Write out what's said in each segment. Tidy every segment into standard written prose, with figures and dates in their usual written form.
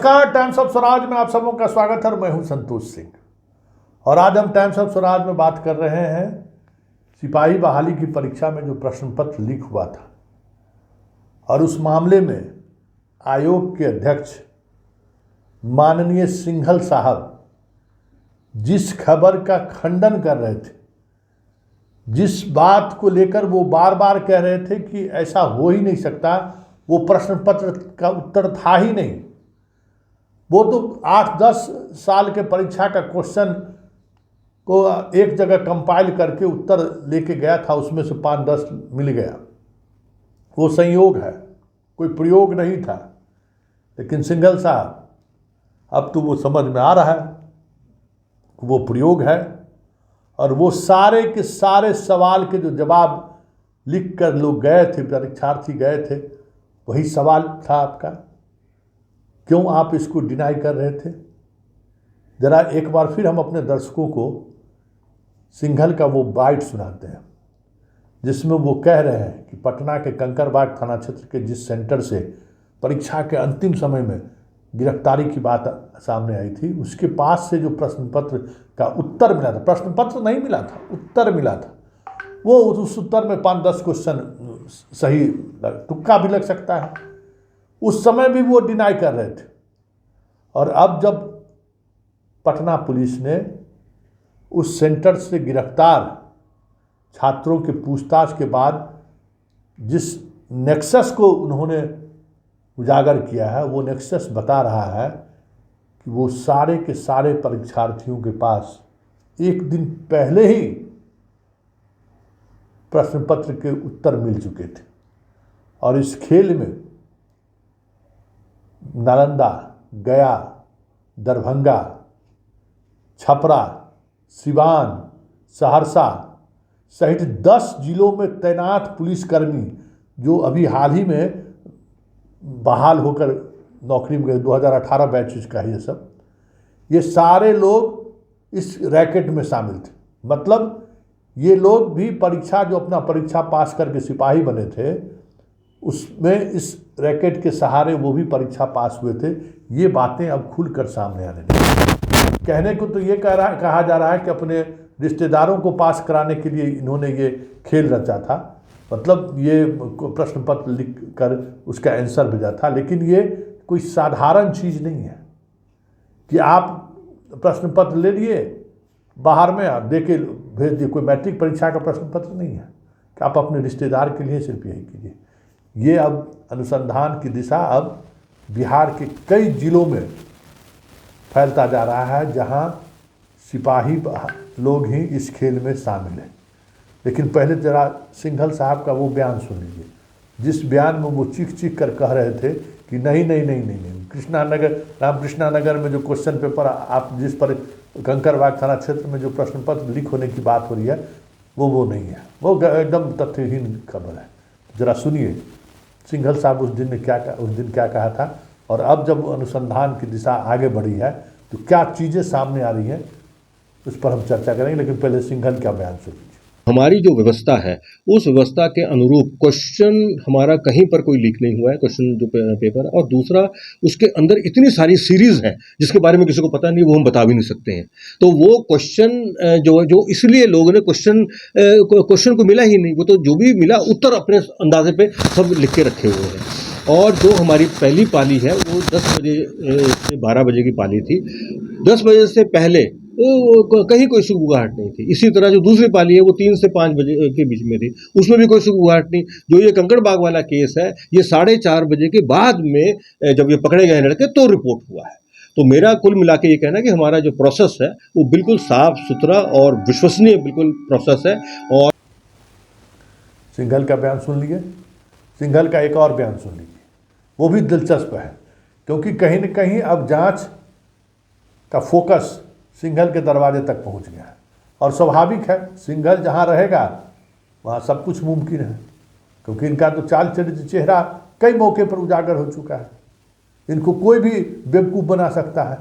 नमस्कार, times of Swaraj में आप सबों का स्वागत है और मैं हूं संतोष सिंह। और आज हम टाइम्स ऑफ स्वराज में बात कर रहे हैं सिपाही बहाली की परीक्षा में जो प्रश्न पत्र लीक हुआ था और उस मामले में आयोग के अध्यक्ष माननीय सिंघल साहब जिस खबर का खंडन कर रहे थे, जिस बात को लेकर वो बार बार कह रहे थे कि ऐसा हो ही नहीं सकता, वो प्रश्न पत्र का उत्तर था ही नहीं। वो तो 8-10 साल के परीक्षा का क्वेश्चन को एक जगह कंपाइल करके उत्तर लेके गया था, उसमें से 5-10 मिल गया। वो संयोग है, कोई प्रयोग नहीं था। लेकिन सिंघल साहब अब तो वो समझ में आ रहा है कि वो प्रयोग है और वो सारे के सारे सवाल के जो जवाब लिख कर लोग गए थे, परीक्षार्थी गए थे, वही सवाल था आपका। क्यों आप इसको डिनाई कर रहे थे? ज़रा एक बार फिर हम अपने दर्शकों को सिंघल का वो बाइट सुनाते हैं जिसमें वो कह रहे हैं कि पटना के कंकड़बाग थाना क्षेत्र के जिस सेंटर से परीक्षा के अंतिम समय में गिरफ्तारी की बात सामने आई थी, उसके पास से जो प्रश्न पत्र का उत्तर मिला था, प्रश्न पत्र नहीं मिला था, उत्तर मिला था, वो उस उत्तर में 5-10 क्वेश्चन सही, तुक्का भी लग सकता है, उस समय भी वो डिनाई कर रहे थे। और अब जब पटना पुलिस ने उस सेंटर से गिरफ्तार छात्रों के पूछताछ के बाद जिस नेक्सस को उन्होंने उजागर किया है, वो नेक्सस बता रहा है कि वो सारे के सारे परीक्षार्थियों के पास एक दिन पहले ही प्रश्न पत्र के उत्तर मिल चुके थे। और इस खेल में नालंदा, गया, दरभंगा, छपरा, सिवान, सहरसा सहित 10 जिलों में तैनात पुलिसकर्मी जो अभी हाल ही में बहाल होकर नौकरी में गए, 2018 बैच का ये सब, ये सारे लोग इस रैकेट में शामिल थे। मतलब ये लोग भी परीक्षा, जो अपना परीक्षा पास करके सिपाही बने थे, उसमें इस रैकेट के सहारे वो भी परीक्षा पास हुए थे। ये बातें अब खुलकर सामने आने लगी। कहने को तो ये कहा जा रहा है कि अपने रिश्तेदारों को पास कराने के लिए इन्होंने ये खेल रचा था, मतलब ये प्रश्न पत्र लिख कर उसका आंसर भेजा था। लेकिन ये कोई साधारण चीज़ नहीं है कि आप प्रश्न पत्र ले लिए, बाहर में आप दे के भेज दिए। कोई मैट्रिक परीक्षा का प्रश्न पत्र नहीं है कि आप अपने रिश्तेदार के लिए सिर्फ यही कीजिए। ये अब अनुसंधान की दिशा अब बिहार के कई जिलों में फैलता जा रहा है, जहां सिपाही लोग ही इस खेल में शामिल हैं। लेकिन पहले जरा सिंघल साहब का वो बयान सुन लीजिए, जिस बयान में वो चीख चीख कर कह रहे थे कि नहीं नहीं नहीं नहीं नहीं, कृष्णानगर, रामकृष्णा नगर में जो क्वेश्चन पेपर आप जिस पर कंकड़बाग थाना क्षेत्र में जो प्रश्न पत्र लीक होने की बात हो रही है, वो नहीं है, वो एकदम तथ्यहीन खबर है। जरा सुनिए सिंघल साहब उस दिन क्या कहा था, और अब जब अनुसंधान की दिशा आगे बढ़ी है तो क्या चीज़ें सामने आ रही हैं, उस पर हम चर्चा करेंगे। लेकिन पहले सिंघल का बयान सुनिए। हमारी जो व्यवस्था है उस व्यवस्था के अनुरूप क्वेश्चन हमारा कहीं पर कोई लीक नहीं हुआ है, क्वेश्चन जो पेपर। और दूसरा, उसके अंदर इतनी सारी सीरीज है जिसके बारे में किसी को पता नहीं, वो हम बता भी नहीं सकते हैं। तो वो क्वेश्चन जो इसलिए लोगों ने क्वेश्चन को मिला ही नहीं, वो तो जो भी मिला उत्तर अपने अंदाजे पे सब लिख के रखे हुए हैं। और जो हमारी पहली पाली है वो 10 बजे से 12 बजे की पाली थी। 10 बजे से पहले कहीं कोई सुगबुगाहट नहीं थी। इसी तरह जो दूसरी पाली है वो 3 से 5 बजे के बीच में थी, उसमें भी कोई सुगबुगाहट नहीं। जो ये कंकड़बाग वाला केस है, ये 4:30 बजे के बाद में जब ये पकड़े गए लड़के तो रिपोर्ट हुआ है। तो मेरा कुल मिला के ये कहना है कि हमारा जो प्रोसेस है वो बिल्कुल साफ सुथरा और विश्वसनीय बिल्कुल प्रोसेस है। और सिंघल का बयान सुन लिए, सिंघल का एक और बयान सुन लीजिए, वो भी दिलचस्प है, क्योंकि कहीं न कहीं अब जांच का फोकस सिंघल के दरवाजे तक पहुंच गया है। और स्वाभाविक है, सिंघल जहां रहेगा वहां सब कुछ मुमकिन है, क्योंकि इनका तो चाल चरित्र चेहरा कई मौके पर उजागर हो चुका है। इनको कोई भी बेवकूफ़ बना सकता है।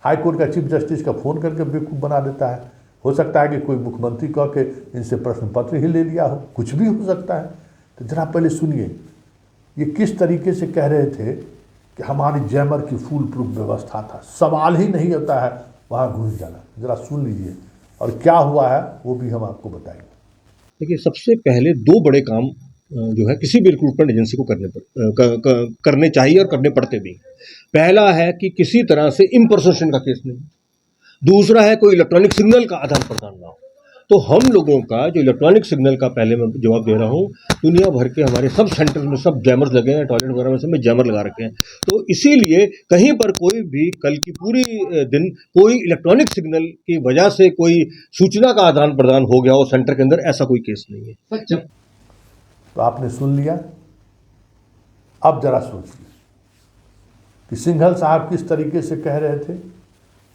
हाईकोर्ट का चीफ जस्टिस का फ़ोन करके बेवकूफ़ बना देता है। हो सकता है कि कोई मुख्यमंत्री कह के इनसे प्रश्न पत्र ही ले लिया हो, कुछ भी हो सकता है। तो जरा पहले सुनिए ये किस तरीके से कह रहे थे कि हमारी जैमर की फुल प्रूफ व्यवस्था था, सवाल ही नहीं होता है वहाँ घुस जाना। जरा सुन लीजिए और क्या हुआ है वो भी हम आपको बताएंगे। देखिए, सबसे पहले 2 बड़े काम जो है किसी भी रिक्रूटमेंट एजेंसी को करने चाहिए और करने पड़ते भी। पहला है कि किसी तरह से इम्पर्सनेशन का केस नहीं। दूसरा है कोई इलेक्ट्रॉनिक सिग्नल का आदान प्रदान ना हो। तो हम लोगों का जो इलेक्ट्रॉनिक सिग्नल का पहले मैं जवाब दे रहा हूँ, दुनिया भर के हमारे सब सेंटर में सब जैमर्स लगे हैं, टॉयलेट वगैरह में सब में जैमर लगा रखे हैं। तो इसीलिए कहीं पर कोई भी कल की पूरी दिन कोई इलेक्ट्रॉनिक सिग्नल की वजह से कोई सूचना का आदान प्रदान हो गया हो सेंटर के अंदर, ऐसा कोई केस नहीं है। तो आपने सुन लिया, अब जरा सोचिए कि सिंघल साहब किस तरीके से कह रहे थे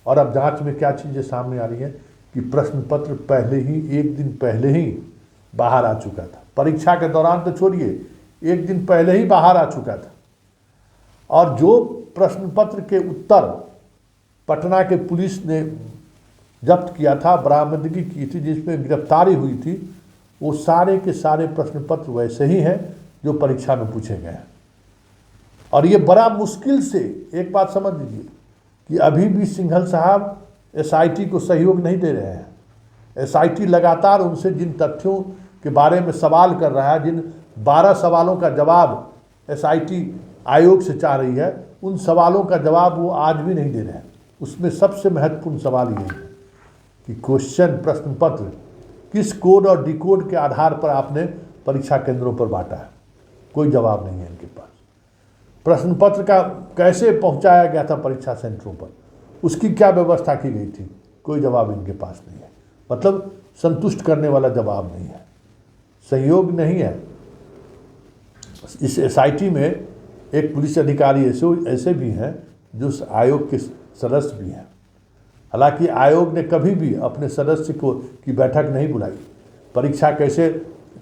और अब जांच में क्या चीज़ें सामने आ रही हैं कि प्रश्न पत्र पहले ही 1 दिन पहले ही बाहर आ चुका था। परीक्षा के दौरान तो छोड़िए, 1 दिन पहले ही बाहर आ चुका था। और जो प्रश्न पत्र के उत्तर पटना के पुलिस ने जब्त किया था, बरामदगी की थी, जिसमें गिरफ्तारी हुई थी, वो सारे के सारे प्रश्न पत्र वैसे ही हैं जो परीक्षा में पूछे गए हैं। और ये बड़ा मुश्किल से, एक बात समझ लीजिए कि अभी भी सिंघल साहब एसआईटी को सहयोग नहीं दे रहे हैं। एसआईटी लगातार उनसे जिन तथ्यों के बारे में सवाल कर रहा है, जिन 12 सवालों का जवाब एसआईटी आयोग से चाह रही है, उन सवालों का जवाब वो आज भी नहीं दे रहे हैं। उसमें सबसे महत्वपूर्ण सवाल ये है कि क्वेश्चन प्रश्न पत्र किस कोड और डिकोड के आधार पर आपने परीक्षा केंद्रों पर बांटा है, कोई जवाब नहीं है इनके पास। प्रश्न पत्र का कैसे पहुंचाया गया था परीक्षा सेंटरों पर, उसकी क्या व्यवस्था की गई थी, कोई जवाब इनके पास नहीं है। मतलब संतुष्ट करने वाला जवाब नहीं है, सहयोग नहीं है। इस एसआईटी में एक पुलिस अधिकारी ऐसे भी हैं जो आयोग के सदस्य भी हैं। हालांकि आयोग ने कभी भी अपने सदस्य की बैठक नहीं बुलाई। परीक्षा कैसे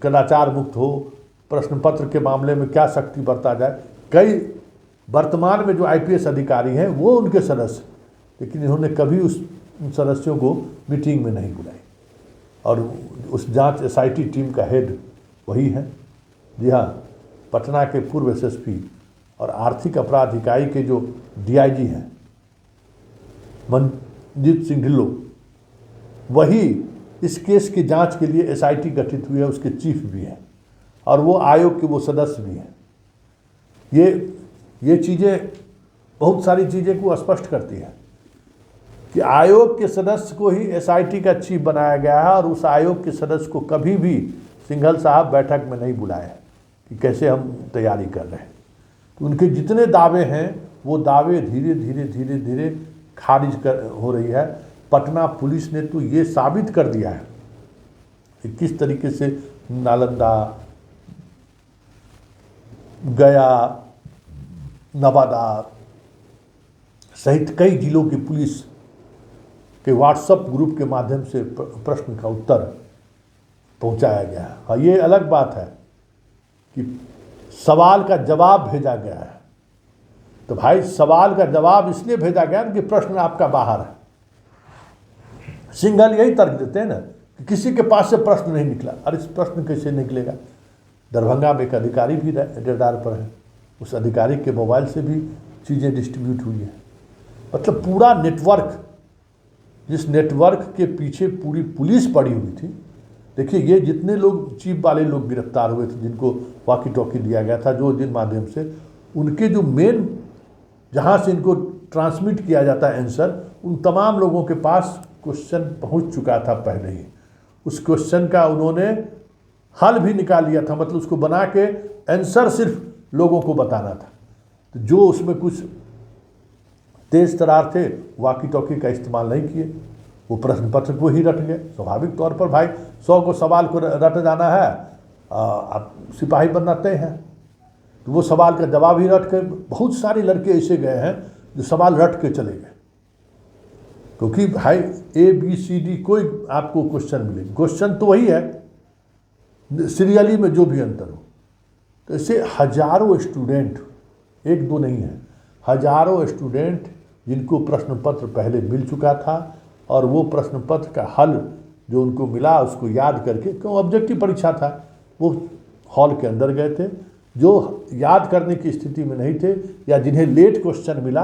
कदाचार मुक्त हो, प्रश्न पत्र के मामले में क्या सख्ती बरता जाए, कई वर्तमान में जो आईपीएस अधिकारी हैं वो उनके सदस्य, लेकिन इन्होंने कभी उन सदस्यों को मीटिंग में नहीं बुलाई। और उस जांच एसआईटी टीम का हेड वही है। जी हाँ, पटना के पूर्व एसएसपी और आर्थिक अपराध इकाई के जो डीआईजी हैं मनजीत सिंह ढिल्लों, वही इस केस की जांच के लिए एसआईटी गठित हुई है, उसके चीफ भी हैं और वो आयोग के वो सदस्य भी हैं। ये चीज़ें बहुत सारी चीज़ें को स्पष्ट करती है कि आयोग के सदस्य को ही एसआईटी का चीफ बनाया गया है और उस आयोग के सदस्य को कभी भी सिंघल साहब बैठक में नहीं बुलाए कि कैसे हम तैयारी कर रहे हैं। तो उनके जितने दावे हैं वो दावे धीरे धीरे धीरे धीरे खारिज हो रही है। पटना पुलिस ने तो ये साबित कर दिया है कि किस तरीके से नालंदा, गया, नवादा सहित कई जिलों की पुलिस के व्हाट्सएप ग्रुप के माध्यम से प्रश्न का उत्तर पहुंचाया गया है। हाँ, ये अलग बात है कि सवाल का जवाब भेजा गया है। तो भाई, सवाल का जवाब इसलिए भेजा गया कि प्रश्न आपका बाहर है। सिंघल यही तर्क देते हैं ना कि किसी के पास से प्रश्न नहीं निकला। अरे इस प्रश्न कैसे निकलेगा? दरभंगा में एक अधिकारी भी रडार पर है, उस अधिकारी के मोबाइल से भी चीज़ें डिस्ट्रीब्यूट हुई है। मतलब पूरा नेटवर्क, जिस नेटवर्क के पीछे पूरी पुलिस पड़ी हुई थी। देखिए, ये जितने लोग चीफ वाले लोग गिरफ्तार हुए थे, जिनको वॉकी टॉकी दिया गया था, जो जिन माध्यम से उनके जो मेन जहाँ से इनको ट्रांसमिट किया जाता है आंसर, उन तमाम लोगों के पास क्वेश्चन पहुँच चुका था पहले ही। उस क्वेश्चन का उन्होंने हल भी निकाल लिया था, मतलब उसको बना के आंसर सिर्फ लोगों को बताना था। तो जो उसमें कुछ तेज तरार थे, वॉकी टॉकी का इस्तेमाल नहीं किए, वो प्रश्न पत्र को ही रट गए। स्वाभाविक तौर पर भाई 100 को सवाल को रट जाना है, आप सिपाही बनना तय है, तो वो सवाल का जवाब ही रट के। बहुत सारे लड़के ऐसे गए हैं जो सवाल रट के चले गए, क्योंकि भाई ABCD कोई आपको क्वेश्चन मिले, क्वेश्चन तो वही है, सीरियली में जो भी अंतर हो। तो ऐसे हजारों स्टूडेंट, एक दो नहीं है, हजारों स्टूडेंट जिनको प्रश्न पत्र पहले मिल चुका था और वो प्रश्न पत्र का हल जो उनको मिला उसको याद करके, क्यों ऑब्जेक्टिव परीक्षा था, वो हॉल के अंदर गए थे, जो याद करने की स्थिति में नहीं थे या जिन्हें लेट क्वेश्चन मिला,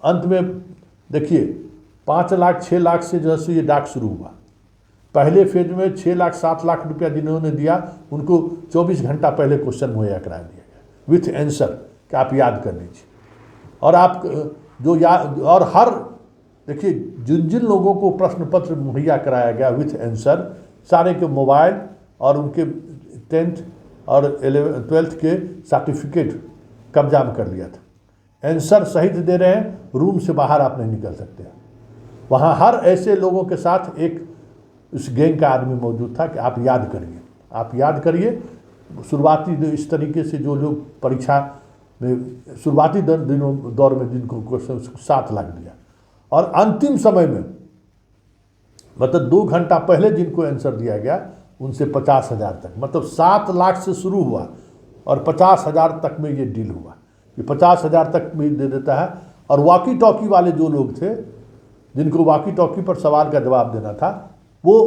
अंत में देखिए 5 लाख 6 लाख से जो है ये डाक शुरू हुआ। पहले फेज में 6 लाख 7 लाख रुपया जिन्होंने दिया उनको 24 घंटा पहले क्वेश्चन मुहैया करा दिया गया विथ आंसर कि आप याद कर लीजिए। और आप जो याद, और हर देखिए जिन जिन लोगों को प्रश्न पत्र मुहैया कराया गया विथ आंसर, सारे के मोबाइल और उनके 10th और 12th के सर्टिफिकेट कब्जा में कर लिया था। आंसर सहित दे रहे हैं, रूम से बाहर आप नहीं निकल सकते। वहाँ हर ऐसे लोगों के साथ एक उस गैंग का आदमी मौजूद था कि आप याद करिए, आप याद करिए। शुरुआती इस तरीके से जो लोग परीक्षा में शुरुआती दौर में जिनको क्वेश्चन 7 लाख दिया, और अंतिम समय में मतलब 2 घंटा पहले जिनको आंसर दिया गया उनसे 50,000 तक, मतलब 7 लाख से शुरू हुआ और 50,000 तक में ये डील हुआ कि 50,000 तक भी दे देता है। और वॉकी टॉकी वाले जो लोग थे जिनको वॉकी टॉकी पर सवाल का जवाब देना था, वो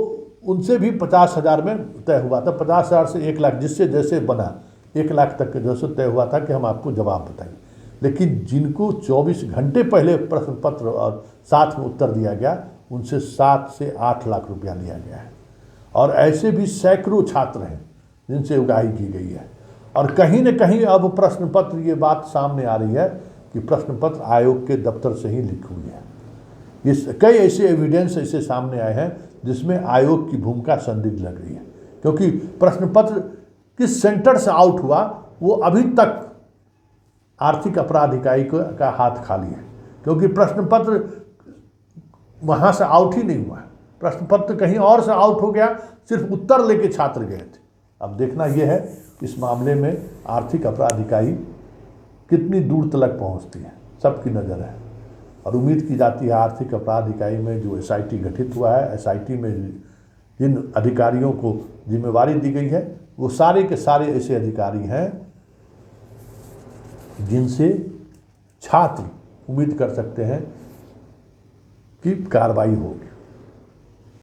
उनसे भी 50,000 में तय हुआ था। 50,000 से 1 लाख, जिससे जैसे बना 1 लाख तक के जैसे तय हुआ था कि हम आपको जवाब बताएंगे। लेकिन जिनको 24 घंटे पहले प्रश्न पत्र और साथ में उत्तर दिया गया उनसे 7 से 8 लाख रुपया लिया गया है। और ऐसे भी सैकड़ों छात्र हैं जिनसे उगाही की गई है। और कहीं न कहीं अब प्रश्न पत्र, ये बात सामने आ रही है कि प्रश्न पत्र आयोग के दफ्तर से ही लीक हुई है। ये कई ऐसे एविडेंस ऐसे सामने आए हैं जिसमें आयोग की भूमिका संदिग्ध लग रही है, क्योंकि प्रश्न पत्र किस सेंटर से आउट हुआ वो अभी तक आर्थिक अपराध इकाई का हाथ खाली है, क्योंकि प्रश्न पत्र वहाँ से आउट ही नहीं हुआ है। प्रश्न पत्र कहीं और से आउट हो गया, सिर्फ उत्तर लेके छात्र गए थे। अब देखना यह है इस मामले में आर्थिक अपराध इकाई कितनी दूर तक पहुँचती है, सबकी नज़र है। और उम्मीद की जाती है आर्थिक अपराध इकाई में जो SIT गठित हुआ है, SIT में जिन अधिकारियों को जिम्मेवारी दी गई है वो सारे के सारे ऐसे अधिकारी हैं जिनसे छात्र उम्मीद कर सकते हैं कि कार्रवाई होगी।